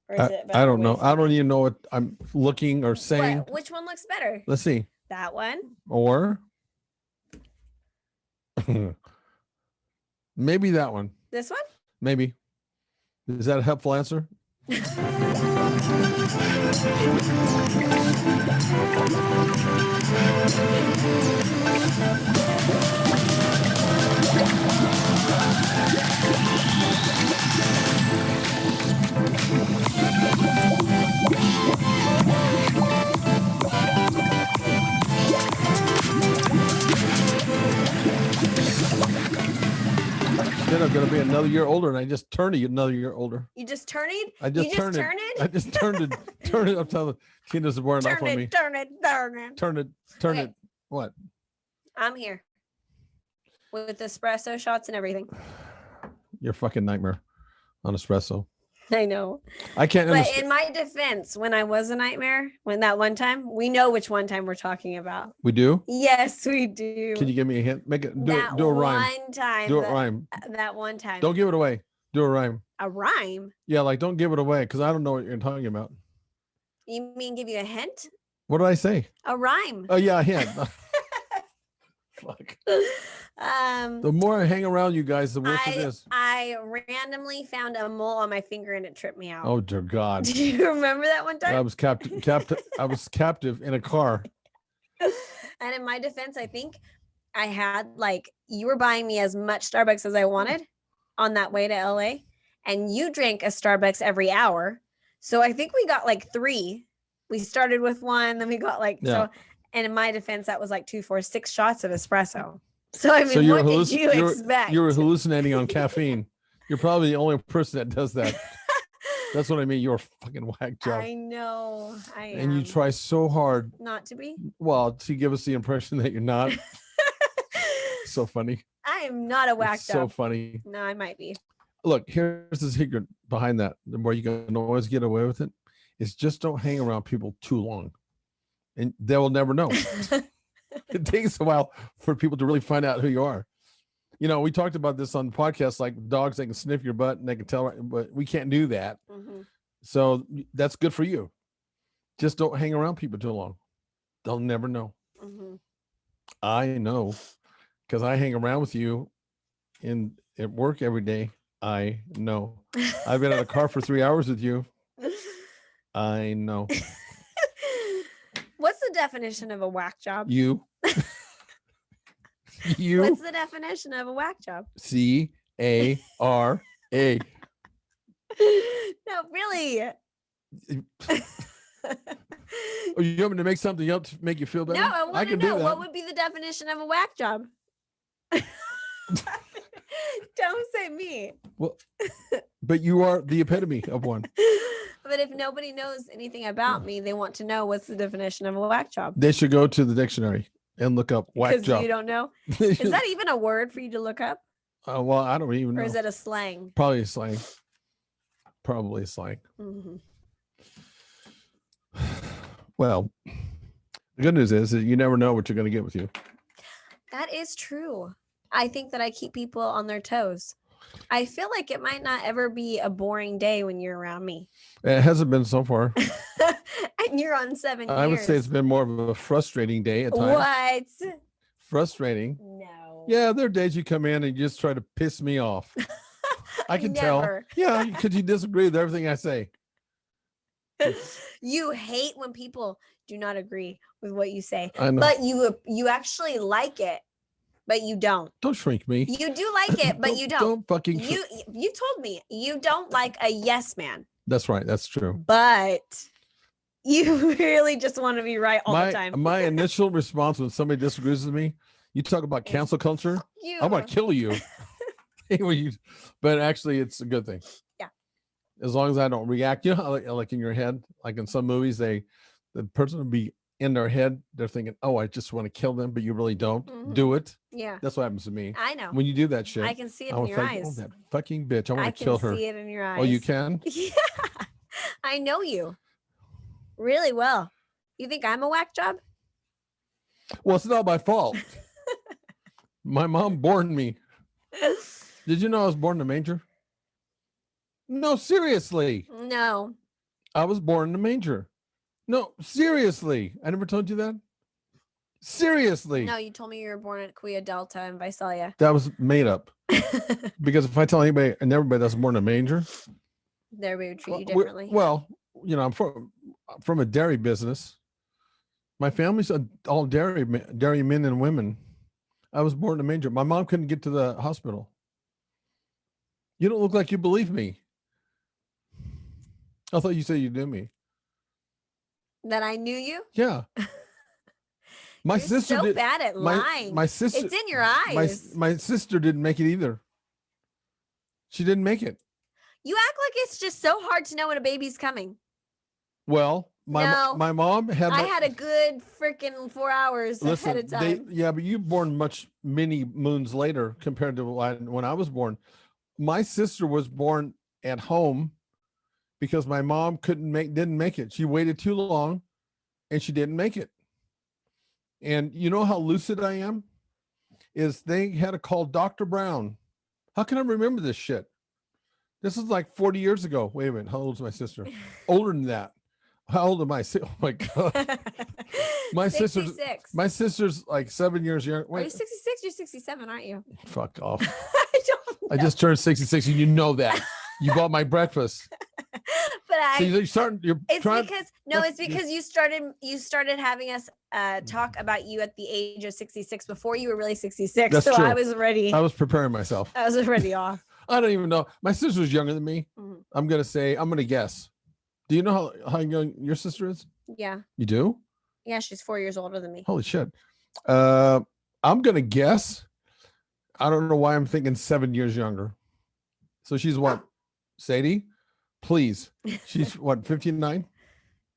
Or is it better I don't know. away from I don't me? even know what I'm looking or saying. Which one looks better? Let's see. That one? Or maybe that one. This one? Maybe. Is that a helpful answer? Then I'm gonna be another year older, and I just turned another year older. You just turned it? I just turned it. I just turned it. Turn it up till she doesn't wear enough on me. Turn it. What? I'm here with espresso shots and everything. You're a fucking nightmare on espresso. I know. I can't But understand. in my defense, when I was a nightmare, when that one time, we know which one time we're talking about. We do? Yes, we do. Can you give me a hint? Make it. Do a rhyme. One time. Do a rhyme. That one time. Don't give it away. Do a rhyme. A rhyme? Yeah, like don't give it away because I don't know what you're talking about. You mean give you a hint? What did I say? A rhyme. Oh yeah, a hint. Fuck. The more I hang around you guys, the worse it is. I randomly found a mole on my finger and it tripped me out. Oh dear God! Do you remember that one time? I was captive. I was captive in a car. And in my defense, I think I had you were buying me as much Starbucks as I wanted on that way to LA, and you drank a Starbucks every hour. So I think we got 3. We started with 1, then we got so. And in my defense, that was 2, 4, 6 shots of espresso. So I mean, what did you expect? You were hallucinating on caffeine. You're probably the only person that does that. That's what I mean. You're a fucking whack job. I know. I am. And you try so hard not to be. Well, to give us the impression that you're not. So funny. I am not a whack job. So funny. No, I might be. Look, here's the secret behind that. The more you can always get away with it, is just don't hang around people too long. And they will never know. It takes a while for people to really find out who you are. You know, we talked about this on the podcast, like dogs, they can sniff your butt and they can tell, but we can't do that. Mm-hmm. So that's good for you. Just don't hang around people too long. They'll never know. Mm-hmm. I know because I hang around with you at work every day. I know. I've been in a car for 3 hours with you. I know. What's the definition of a whack job? You. What's the definition of a whack job? CARA. No, really. Oh, you want me to make something up to make you feel better? No, I want to know what would be the definition of a whack job. Don't say me. Well, but you are the epitome of one. But if nobody knows anything about me, they want to know what's the definition of a whack job. They should go to the dictionary and look up whack job. Because you don't know? Is that even a word for you to look up? Well, I don't even know. Or is it a slang? Probably a slang. Probably a slang. Mm-hmm. Well, the good news is that you never know what you're going to get with you. That is true. I think that I keep people on their toes. I feel like it might not ever be a boring day when you're around me. It hasn't been so far. And you're on 7 years. I would say it's been more of a frustrating day at times. What? Frustrating? No. Yeah, there are days you come in and you just try to piss me off. I can tell. Yeah, because you disagree with everything I say. You hate when people do not agree with what you say. I know. But you actually like it. But you don't. Don't shrink me. You do like it, but you don't. Don't fucking. You told me you don't like a yes man. That's right. That's true. But you really just want to be right all the time. My initial response when somebody disagrees with me, you talk about cancel culture. I'm gonna kill you. But actually, it's a good thing. Yeah. As long as I don't react, like in your head, like in some movies, the person will be in their head, they're thinking, oh, I just want to kill them, but you really don't. Mm-hmm. Do it. Yeah. That's what happens to me. I know. When you do that shit. I can see it in your eyes. Oh, that fucking bitch. I want to kill her. I can see it in your eyes. Oh, you can? Yeah. I know you really well. You think I'm a whack job? Well, it's not my fault. My mom born me. Did you know I was born in a manger? No, seriously. No. I was born in a manger. No, seriously. I never told you that. Seriously. No, you told me you were born at Quia Delta in Visalia. That was made up. Because if I tell anybody and everybody that's born in a manger, Everybody would treat you differently. Well, I'm from a dairy business. My family's all dairy men and women. I was born in a manger. My mom couldn't get to the hospital. You don't look like you believe me. I thought you said you knew me. That I knew you? Yeah. My You're sister so bad at lying. My sister, it's in your eyes. My sister didn't make it either. She didn't make it. You act like it's just so hard to know when a baby's coming. Well, my mom had. I had a good freaking 4 hours ahead of time. But you born many moons later compared to when I was born. My sister was born at home because my mom didn't make it. She waited too long, and she didn't make it. And you know how lucid I am? Is they had to call Dr. Brown. How can I remember this shit? This is like 40 years ago. Wait a minute. How old is my sister? Older than that. How old am I? Oh my God. My 66. My sister's like 7 years younger. Wait. Are you 66? You're 67, aren't you? Fuck off. I don't know. I just turned 66 and you know that. You bought my breakfast. But it's because you started having us talk about you at the age of 66 before you were really 66. That's so true. I was ready. I was preparing myself. I was already off. I don't even know. My sister's younger than me. Mm-hmm. I'm going to guess. Do you know how young your sister is? Yeah. You do? Yeah, she's 4 years older than me. Holy shit. I'm going to guess. I don't know why I'm thinking 7 years younger. So she's what? Sadie? Please. She's what, 59?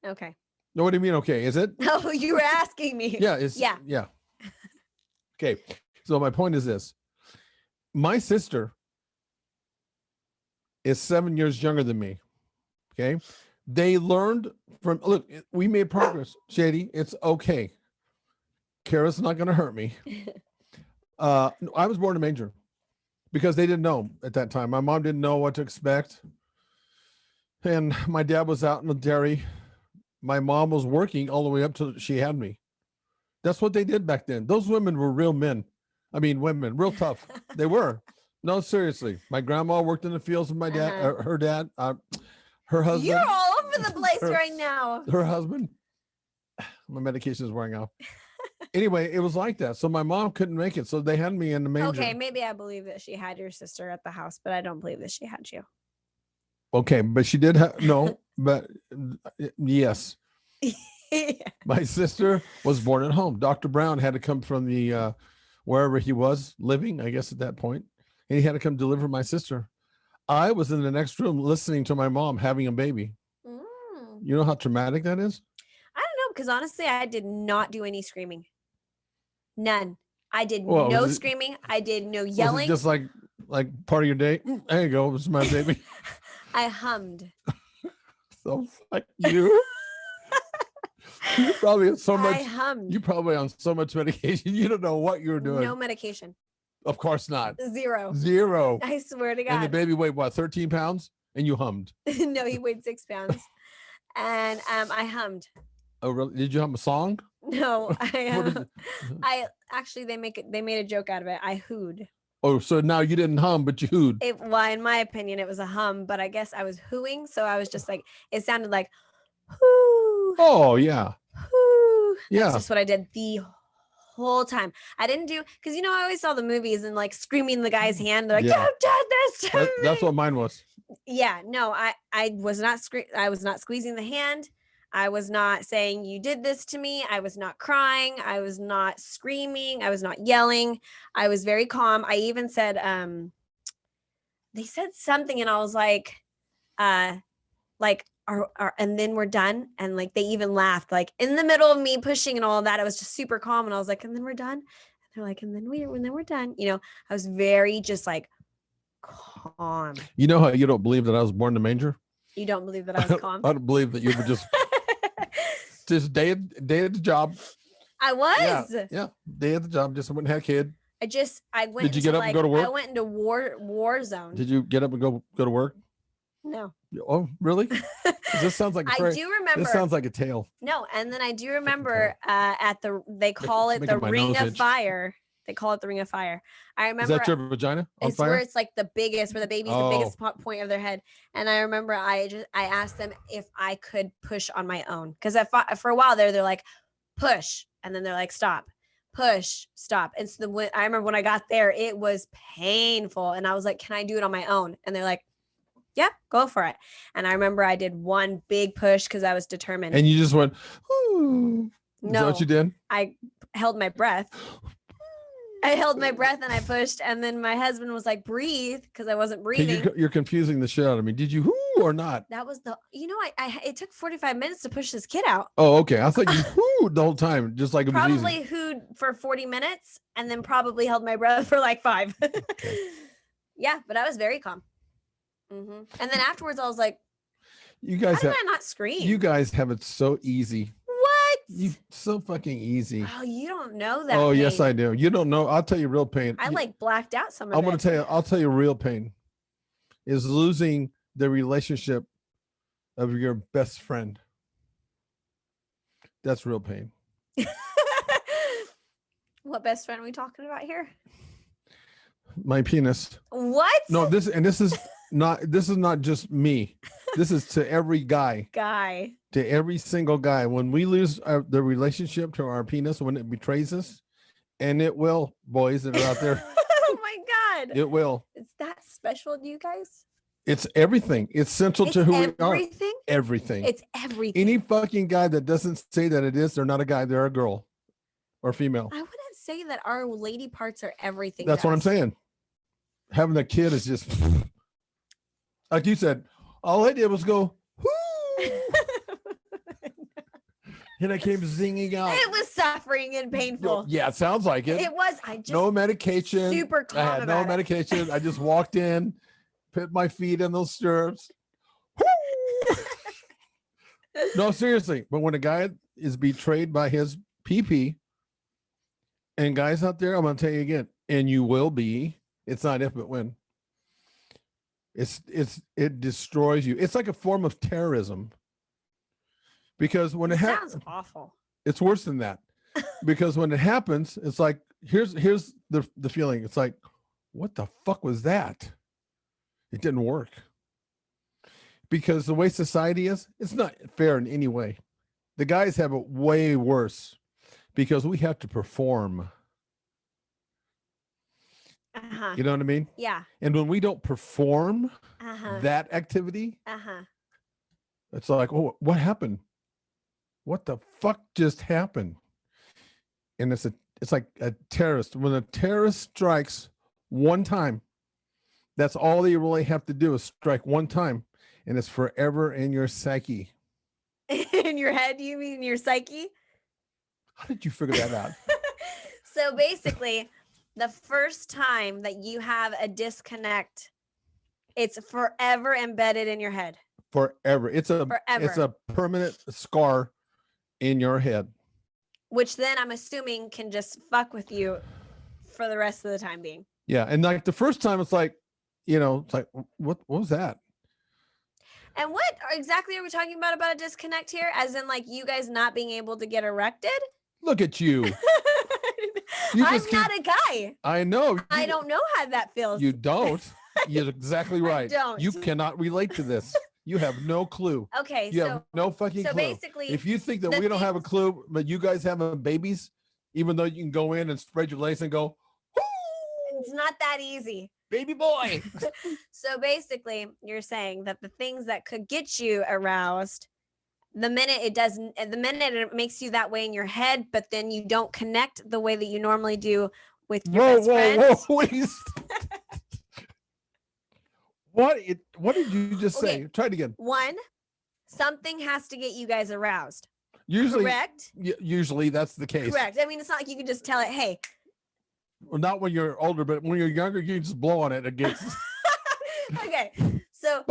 Okay. No, what do you mean? Okay. Is it? No, you were asking me. Yeah. Yeah. Okay. So my point is this. My sister is 7 years younger than me. Okay. They learned look, we made progress. Shady, it's okay. Cara's not going to hurt me. I was born in a manger because they didn't know at that time. My mom didn't know what to expect. And my dad was out in the dairy. My mom was working all the way up till she had me. That's what they did back then. Those women were real men. I mean, women, real tough. They were. No, seriously. My grandma worked in the fields with my dad, her dad, her husband. You're all over the place right now. Her husband. My medication is wearing off. Anyway, it was like that. So my mom couldn't make it. So they had me in the manger. Okay, maybe I believe that she had your sister at the house, but I don't believe that she had you. Okay, but she did have but yes. Yeah. My sister was born at home. Dr. Brown had to come from the wherever he was living, I guess at that point, and he had to come deliver my sister. I was in the next room listening to my mom having a baby. You know how traumatic that is? I don't know, because honestly, I did not do any screaming. None. I did no screaming. I did no yelling. Was it just like part of your day? There you go. It was my baby. I hummed. So fuck you. You're probably on so much. I hummed. You're probably on so much medication. You don't know what you were doing. No medication. Of course not. Zero. I swear to God. And the baby weighed what, 13 pounds? And you hummed. No, he weighed 6 pounds. And I hummed. Oh, really? Did you hum a song? No, I actually they made a joke out of it. I hooed. Oh, so now you didn't hum, but you hooed. Well, in my opinion, it was a hum, but I guess I was hooing, so I was just like, it sounded like, hoo. Oh yeah. Hoo. Yeah. That's just what I did the whole time. I didn't do because I always saw the movies and like screaming the guy's hand. They're like, Yeah. "You did this to me." That's what mine was. Yeah. No, I was not I was not squeezing the hand. I was not saying you did this to me. I was not crying. I was not screaming. I was not yelling. I was very calm. I even said, they said something and I was like, and then we're done. And like, they even laughed, like in the middle of me pushing and all of that. I was just super calm. And I was like, and then we're done. And they're like, and then we're done. I was very just like calm. You know how you don't believe that I was born in a manger? You don't believe that I was calm? I don't believe that you were just day at the job. I was. Yeah. Day at the job. Just went and had a kid. I went. Did you get up and go to work? I went into war zone. Did you get up and go to work? No. Oh, really? 'Cause this sounds like a I do remember. This sounds like a tale. No, and then I do remember they call it making the my Ring nose of itch. Fire. They call it the Ring of Fire. I Is remember that your vagina on it's where fire? it's like the biggest, where the baby's the biggest point of their head. And I remember I asked them if I could push on my own, because for a while they're like push, and then they're like stop, push, stop. And so I remember when I got there, it was painful, and I was like, can I do it on my own? And they're like, yeah, go for it. And I remember I did one big push because I was determined. And you just went, ooh. Is that No, what you did? I held my breath. I held my breath and I pushed, and then my husband was like, breathe, because I wasn't breathing. You're confusing the shit out of me. Did you whoo or not? That was it took 45 minutes to push this kid out. Oh, okay. I thought you whooed the whole time, just like it was Probably easy. hooed for 40 minutes and then probably held my breath for like 5. Yeah, but I was very calm. And then afterwards I was like, You guys how did I not scream? You guys have it so easy. What? You so fucking easy. Oh, you don't know that. Oh, pain. yes, I do. You don't know. I'll tell you real pain. I like blacked out some of it. I'll tell you real pain is losing the relationship of your best friend. That's real pain. What best friend are we talking about here? My penis. What? No, this is not just me. This is to every guy. To every single guy. When we lose the relationship to our penis, when it betrays us, and it will, boys that are out there. Oh my God. It will. Is that special to you guys? It's everything. It's central to who we are. Everything? Everything. It's everything. Any fucking guy that doesn't say that it is, they're not a guy, they're a girl or female. I wouldn't say that our lady parts are everything. That's what I'm saying. Having a kid is just like you said, all I did was go, whoo. And I came zinging out. It was suffering and painful. Yeah, it sounds like it. It was. I just no medication. Super calm. I had no medication. I just walked in, put my feet in those stirrups. No, seriously. But when a guy is betrayed by his PP, and guys out there, I'm gonna tell you again, and you will be. It's not if, but when. It destroys you. It's like a form of terrorism. Because when it happens, sounds awful. It's worse than that. Because when it happens, it's like here's the feeling. It's like, what the fuck was that? It didn't work. Because the way society is, it's not fair in any way. The guys have it way worse because we have to perform. You know what I mean? Yeah. And when we don't perform that activity, it's like, oh, what happened? What the fuck just happened? And it's like a terrorist. When a terrorist strikes one time, that's all they really have to do is strike one time, and it's forever in your psyche. In your head, you mean your psyche? How did you figure that out? So basically, the first time that you have a disconnect, it's forever embedded in your head. Forever. It's a permanent scar in your head. Which then I'm assuming can just fuck with you for the rest of the time being. Yeah. And like the first time it's like, it's like, what was that? And what exactly are we talking about a disconnect here? As in like you guys not being able to get erected? Look at you. I'm not a guy. I know. I don't know how that feels. You don't. You're exactly right. I don't. You cannot relate to this. You have no clue. Okay. You have no fucking clue. So basically, if you think that we don't have a clue, but you guys having babies, even though you can go in and spread your legs and go, whoo! It's not that easy. Baby boy. So basically, you're saying that the things that could get you aroused, the minute it makes you that way in your head, but then you don't connect the way that you normally do with your best friend. Whoa, please. What did you just say? Try it again. One, something has to get you guys aroused. Usually, correct? Usually that's the case. Correct. I mean, it's not like you can just tell it, hey. Well, not when you're older, but when you're younger, you can just blow on it against. Okay. So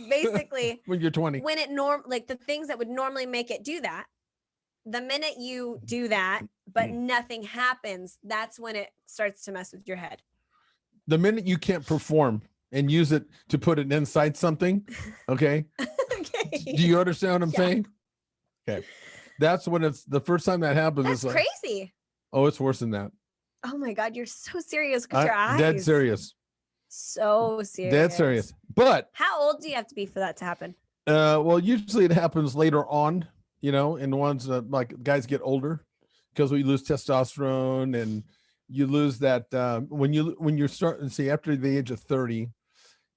basically, when you're 20, when it like the things that would normally make it do that, the minute you do that, but nothing happens, that's when it starts to mess with your head. The minute you can't perform, and use it to put it inside something. Okay. Okay. Do you understand what I'm Yeah. saying? Okay. That's when it's the first time that happens. That's it's like, crazy. oh, it's worse than that. Oh my God, you're so serious with your eyes. Dead serious. So serious. Dead serious. But how old do you have to be for that to happen? well, usually it happens later on, you know, in the ones that like guys get older because we lose testosterone and you lose that when you start and see after the age of 30,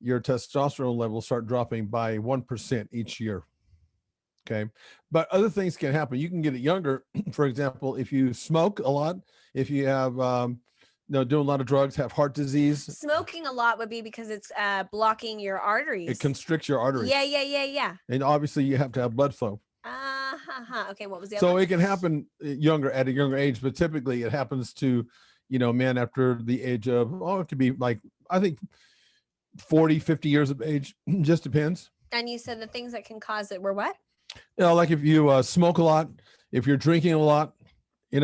your testosterone levels start dropping by 1% each year. Okay. But other things can happen. You can get it younger. For example, if you smoke a lot, if you have, doing a lot of drugs, have heart disease. Smoking a lot would be because it's blocking your arteries. It constricts your arteries. Yeah. And obviously you have to have blood flow. Okay. What was the other So one? it can happen at a younger age, but typically it happens to, men after the age of, it could be like, I think 40, 50 years of age, just depends. And you said the things that can cause it were what? Like if you smoke a lot, if you're drinking a lot, if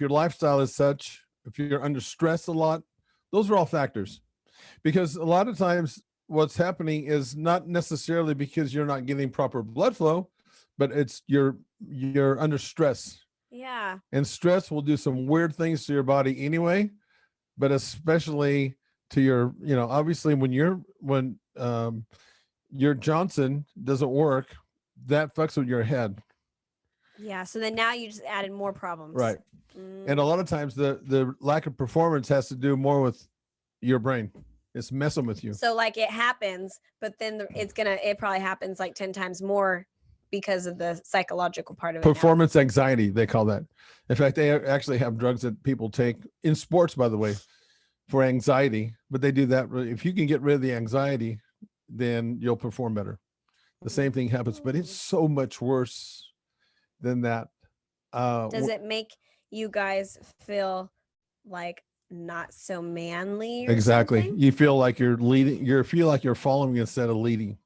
your lifestyle is such, if you're under stress a lot, those are all factors. Because a lot of times what's happening is not necessarily because you're not getting proper blood flow, but it's you're under stress. Yeah. And stress will do some weird things to your body anyway, but especially to your, obviously when your Johnson doesn't work, that fucks with your head. Yeah. So then now you just added more problems. Right. And a lot of times the lack of performance has to do more with your brain. It's messing with you. So like it happens, but then it probably happens like 10 times more because of the psychological part of it. Performance anxiety, they call that. In fact, they actually have drugs that people take in sports, by the way, for anxiety, but they do that. If you can get rid of the anxiety, then you'll perform better. The same thing happens, but it's so much worse than that. Does it make you guys feel like not so manly? Exactly. Something? You feel like you're leading. You feel like you're following instead of leading.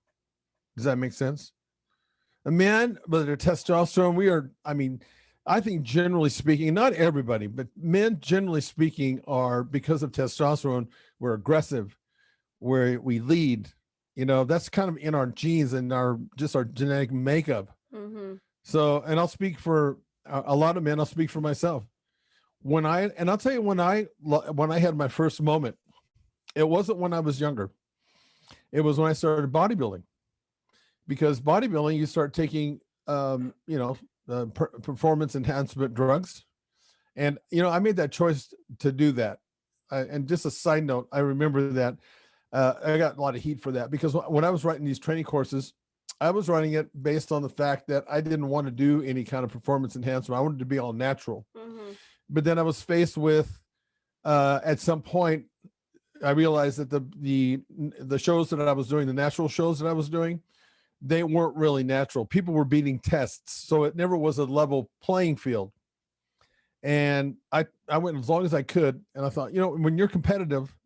Does that make sense? A man, but their testosterone, I think generally speaking, not everybody, but men generally speaking are, because of testosterone, we're aggressive, where we lead. That's kind of in our genes and our genetic makeup. Mm-hmm. So, and I'll speak for a lot of men. I'll speak for myself. I'll tell you, when I had my first moment, it wasn't when I was younger. It was when I started bodybuilding, because bodybuilding, you start taking, performance enhancement drugs. And, I made that choice to do that. And just a side note, I remember that I got a lot of heat for that, because when I was writing these training courses, I was writing it based on the fact that I didn't want to do any kind of performance enhancement. I wanted to be all natural. Mm-hmm. But then I was faced with, at some point, I realized that the shows that I was doing, the natural shows that I was doing, they weren't really natural. People were beating tests. So it never was a level playing field. And I went as long as I could. And I thought, when you're competitive,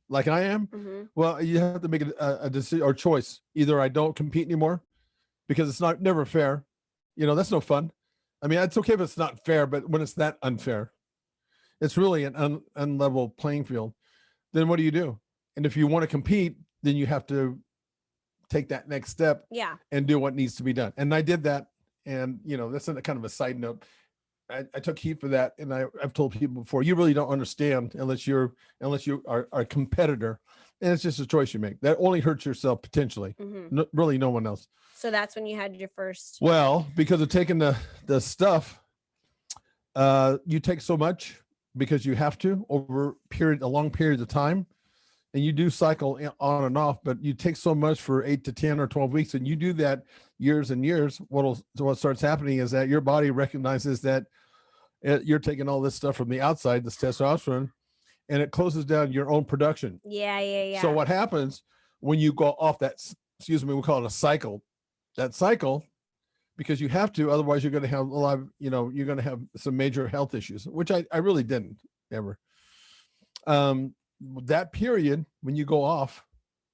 like I am, mm-hmm. Well, you have to make a decision or choice. Either I don't compete anymore, because it's never fair. That's no fun. I mean, it's okay if it's not fair, but when it's that unfair, it's really an unlevel playing field. Then what do you do? And if you want to compete, then you have to take that next step, and do what needs to be done. And I did that. And, that's a kind of a side note. I took heat for that. And I've told people before, you really don't understand unless you are a competitor. And it's just a choice you make. That only hurts yourself potentially. Mm-hmm. Really no one else. So that's when you had your first. Well, because of taking the stuff, you take so much because you have to over a long period of time. And you do cycle on and off, but you take so much for 8 to 10 or 12 weeks, and you do that years and years. What starts happening is that your body recognizes that you're taking all this stuff from the outside, this testosterone, and it closes down your own production. Yeah. So what happens when you go off that, we call it a cycle, that cycle, because you have to, otherwise you're going to have a lot of, you're going to have some major health issues, which I really didn't ever. That period when you go off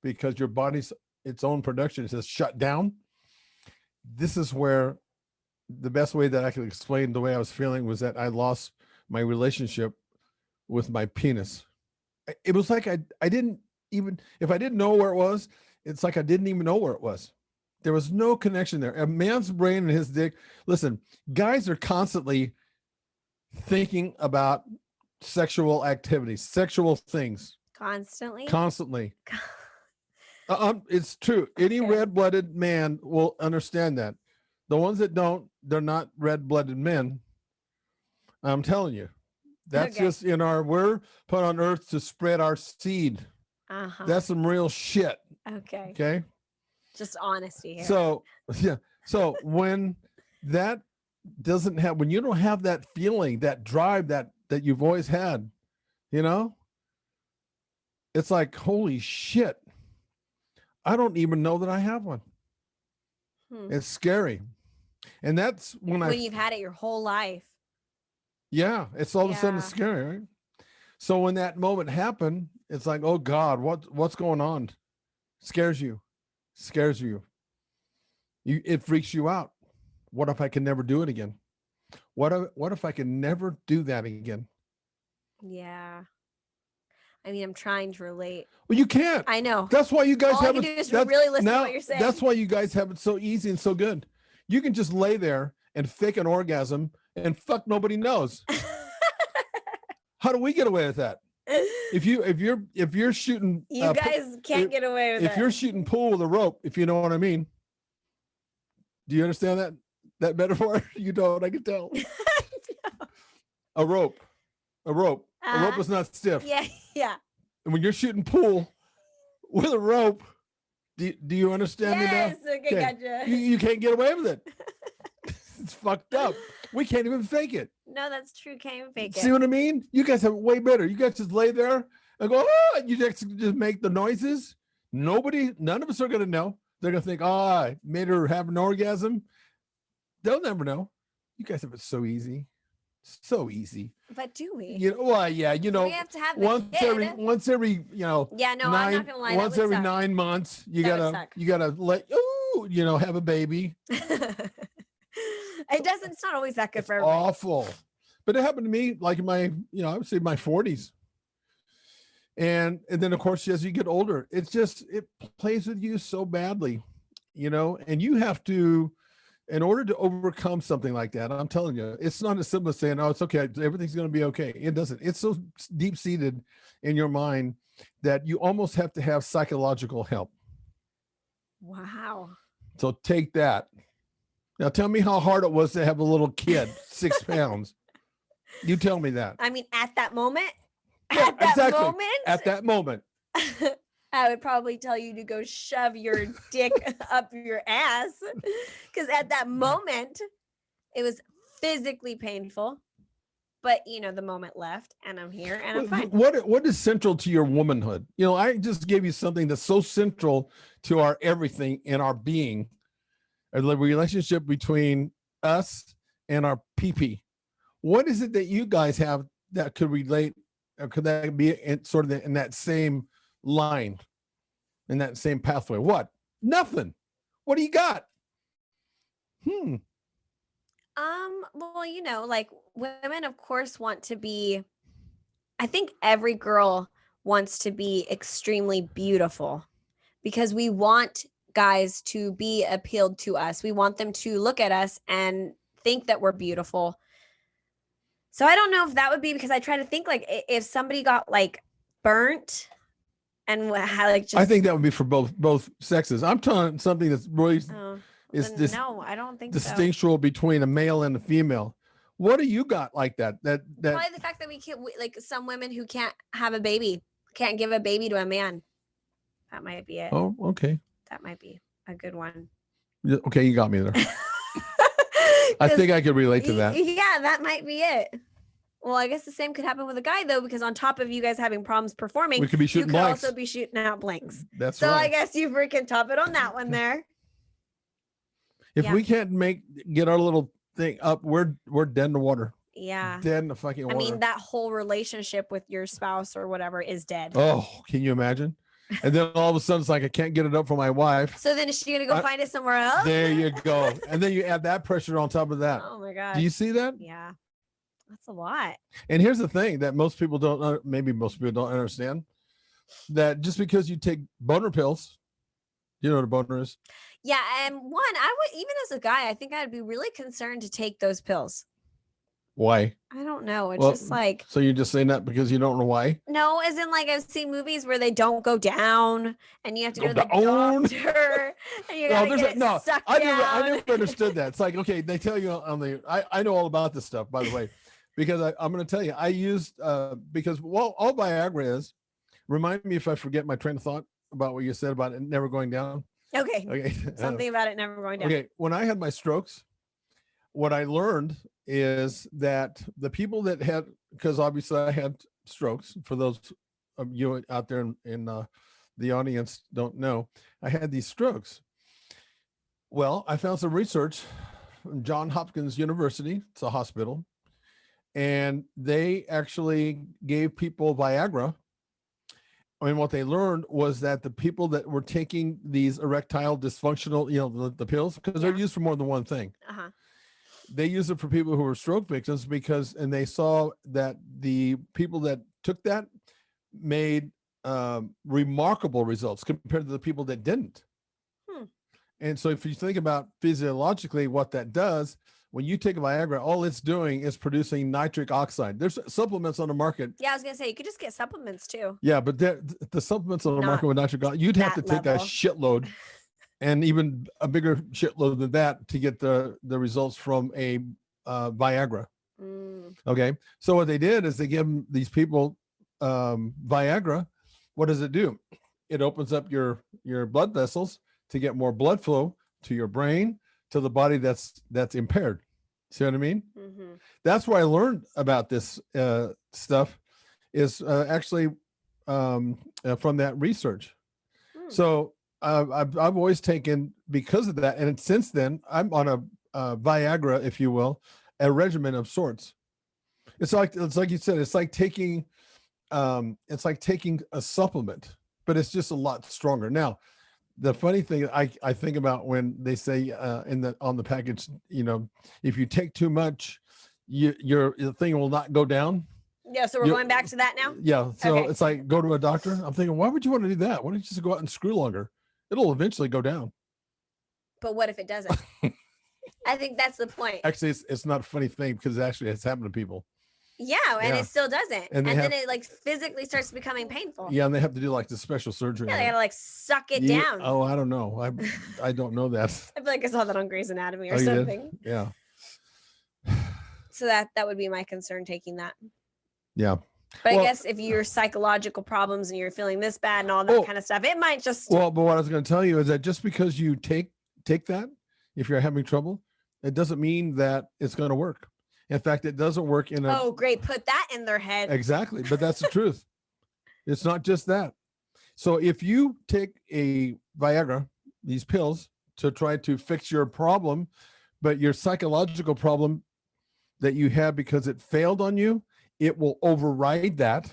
because your body's its own production is just shut down, this is where the best way that I could explain the way I was feeling was that I lost my relationship with my penis. it was like I didn't even, if I didn't know where it was, it's like I didn't even know where it was. There was no connection there. A man's brain and his dick. Listen, guys are constantly thinking about sexual activities, sexual things. Constantly. It's true. Any red-blooded man will understand that. The ones that don't, they're not red-blooded men. I'm telling you. That's just we're put on earth to spread our seed. That's some real shit. Okay. Just honesty here. So, yeah. So when that doesn't have, when you don't have that feeling, that drive that you've always had, it's like, holy shit. I don't even know that I have one. It's scary. And that's when you've had it your whole life. Yeah. It's all of a sudden scary, right? So when that moment happened, it's like, oh God, what's going on? Scares you. It freaks you out. What if I can never do it again? What if I can never do that again? Yeah. I mean, I'm trying to relate. Well, you can't. I know. That's why you guys have it. Is really listen to what you're saying. That's why you guys have it so easy and so good. You can just lay there and fake an orgasm and fuck nobody knows. How do we get away with that? If you're shooting, you guys can't get away with it. If you're shooting pool with a rope, if you know what I mean. Do you understand that metaphor? You don't. I can tell. A rope. A rope is not stiff. Yeah. And when you're shooting pool with a rope, do you understand me now? Yes, okay, gotcha. You can't get away with it. It's fucked up. We can't even fake it. No, that's true. Can't even fake it. See what I mean? You guys have it way better. You guys just lay there and go, oh, you just make the noises. None of us are going to know. They're going to think, I made her have an orgasm. They'll never know. You guys have it so easy. So easy. But do we? We have to have once every Yeah, no, I'm not gonna lie. Once every 9 months, you gotta let have a baby. It's not always that good for everybody. Awful. But it happened to me like in my, I would say my 40s. And then of course, as you get older, it plays with you so badly, and you have to, in order to overcome something like that, I'm telling you, it's not as simple as saying, oh, it's okay. Everything's going to be okay. It doesn't. It's so deep seated in your mind that you almost have to have psychological help. Wow. So take that. Now tell me how hard it was to have a little kid, 6 pounds. You tell me that. I mean, at that moment, At that moment. I would probably tell you to go shove your dick up your ass, because at that moment it was physically painful, but the moment left and I'm here and I'm fine. What is central to your womanhood? I just gave you something that's so central to our everything in our being, the relationship between us and our pee-pee. What is it that you guys have that could relate, or could that be in that same line, in that same pathway? What? Nothing. What do you got? Well, like women, of course, want to be, I think every girl wants to be extremely beautiful, because we want guys to be appealed to us. We want them to look at us and think that we're beautiful. So I don't know if that would be, because I try to think like if somebody got like burnt and had like just. I think that would be for both sexes. I'm telling something that's really is this. No, I don't think distinctual between a male and a female. What do you got like that? That probably the fact that we can't, like some women who can't have a baby, can't give a baby to a man. That might be it. Oh, okay. That might be a good one. Okay, you got me there. I think I could relate to that. Yeah, that might be it. Well, I guess the same could happen with a guy though, because on top of you guys having problems performing, we could be shooting blanks. Also be shooting out blanks. That's so right. I guess you freaking top it on that one there. If we can't get our little thing up, we're dead in the water. Yeah. Dead in the fucking water. I mean, that whole relationship with your spouse or whatever is dead. Oh, can you imagine? And then all of a sudden it's like, I can't get it up for my wife. So then is she going to go find it somewhere else? There you go. And then you add that pressure on top of that. Oh my God. Do you see that? Yeah. That's a lot. And here's the thing that most people don't, maybe most people don't understand, that just because you take boner pills, you know what a boner is? Yeah, and I would, even as a guy, I think I'd be really concerned to take those pills. Why? I don't know. It's just like. So you're just saying that because you don't know why? No, as in like I've seen movies where they don't go down, and you have to go to the doctor, and you gotta get it sucked down. I never understood that. It's like, okay, they tell you on the. I know all about this stuff, by the way, because I'm going to tell you, I used because all Viagra is. Remind me if I forget my train of thought about what you said about it never going down. Okay. Something about it never going down. Okay. When I had my strokes, what I learned is that the people that had, because obviously I had strokes, for those of you out there in the audience don't know, I had these strokes. Well, I found some research from Johns Hopkins University, it's a hospital, and they actually gave people Viagra. And what they learned was that the people that were taking these erectile dysfunctional, the pills, because they're used for more than one thing. Uh-huh. They use it for people who were stroke victims and they saw that the people that took that made remarkable results compared to the people that didn't. And so if you think about physiologically what that does, when you take Viagra, all it's doing is producing nitric oxide. There's supplements on the market. Yeah, I was going to say, you could just get supplements too. Yeah, but the supplements on the market with nitric oxide, you'd have to take a shitload and even a bigger shitload than that to get the results from a Viagra. Okay, so what they did is they give these people Viagra. What does it do? It opens up your blood vessels to get more blood flow to your brain, to the body that's impaired. See what I mean? Mm-hmm. That's where I learned about this stuff is actually from that research. So I've always taken, because of that, and since then I'm on a Viagra, if you will, a regimen of sorts. It's like you said, it's like taking a supplement, but it's just a lot stronger. Now, the funny thing I think about when they say on the package, if you take too much, your thing will not go down. Yeah, so we're going back to that now? Yeah, so It's like, go to a doctor. I'm thinking, why would you want to do that? Why don't you just go out and screw longer? It'll eventually go down. But what if it doesn't? I think that's the point. Actually, it's not a funny thing because actually it's happened to people. Yeah, and it still doesn't. And then it like physically starts becoming painful. Yeah, and they have to do like the special surgery. Yeah, they gotta like suck it down. Oh, I don't know. I don't know that. I feel like I saw that on Grey's Anatomy or something. Yeah. So that would be my concern, taking that. Yeah. But I guess if you're psychological problems and you're feeling this bad and all that kind of stuff, it might just. Well, but what I was going to tell you is that just because you take that, if you're having trouble, it doesn't mean that it's going to work. In fact, it doesn't work in a. Oh, great. Put that in their head. Exactly. But that's the truth. It's not just that. So if you take a Viagra, these pills, to try to fix your problem, but your psychological problem that you have because it failed on you, it will override that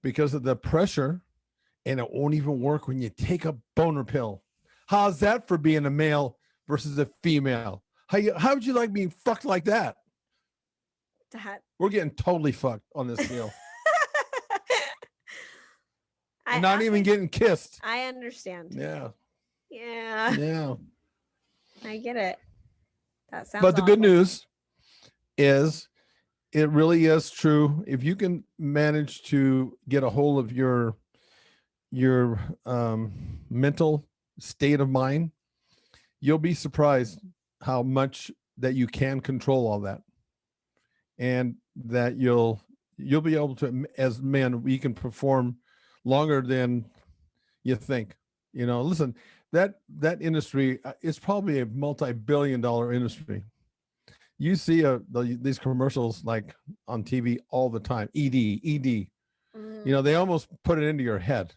because of the pressure, and it won't even work when you take a boner pill. How's that for being a male versus a female? How would you like being fucked like that? We're getting totally fucked on this deal. Not even getting kissed. I understand. Yeah. I get it. That sounds. But the good news is, it really is true. If you can manage to get a hold of your mental state of mind, you'll be surprised how much that you can control all that. And that you'll be able to, as men, we can perform longer than you think. Listen, that industry is probably a multi-billion-dollar industry. You see these commercials like on TV all the time. ED. They almost put it into your head,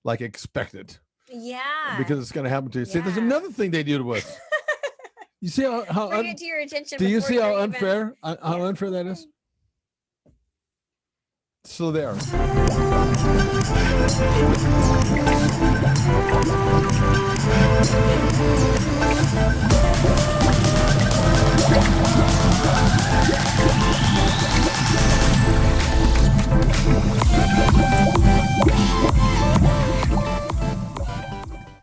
like expect it. Yeah. Because it's going to happen to you. See, there's another thing they do to us. You see how bring it to your attention. Do you see how unfair that is? So there.